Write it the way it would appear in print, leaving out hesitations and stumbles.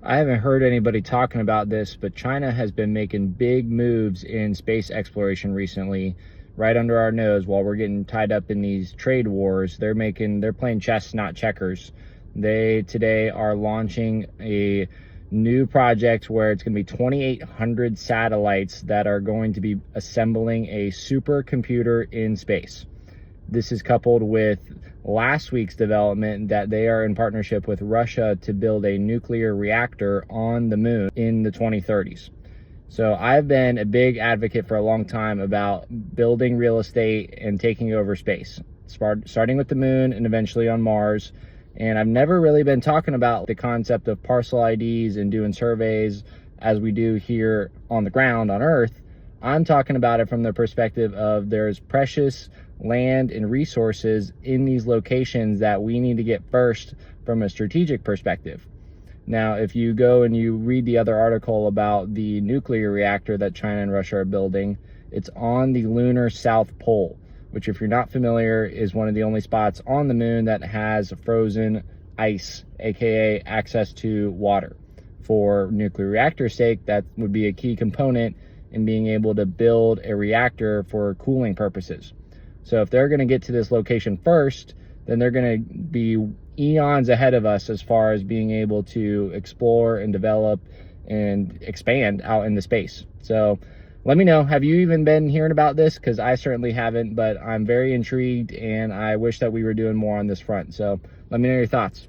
I haven't heard anybody talking about this, but China has been making big moves in space exploration recently, right under our nose while we're getting tied up in these trade wars. They're playing chess, not checkers. They today are launching a new project where it's going to be 2,800 satellites that are going to be assembling a supercomputer in space. This is coupled with last week's development that they are in partnership with Russia to build a nuclear reactor on the moon in the 2030s. So I've been a big advocate for a long time about building real estate and taking over space, starting with the moon and eventually on Mars. And I've never really been talking about the concept of parcel IDs and doing surveys as we do here on the ground on Earth. I'm talking about it from the perspective of there's precious land and resources in these locations that we need to get first from a strategic perspective. Now, if you go and you read the other article about the nuclear reactor that China and Russia are building, it's on the lunar South Pole, which, if you're not familiar, is one of the only spots on the moon that has frozen ice, aka access to water. For nuclear reactor's sake, that would be a key component in being able to build a reactor for cooling purposes. So if they're going to get to this location first, then they're going to be eons ahead of us as far as being able to explore and develop and expand out into space. So let me know, have you even been hearing about this? Because I certainly haven't, but I'm very intrigued and I wish that we were doing more on this front. So let me know your thoughts.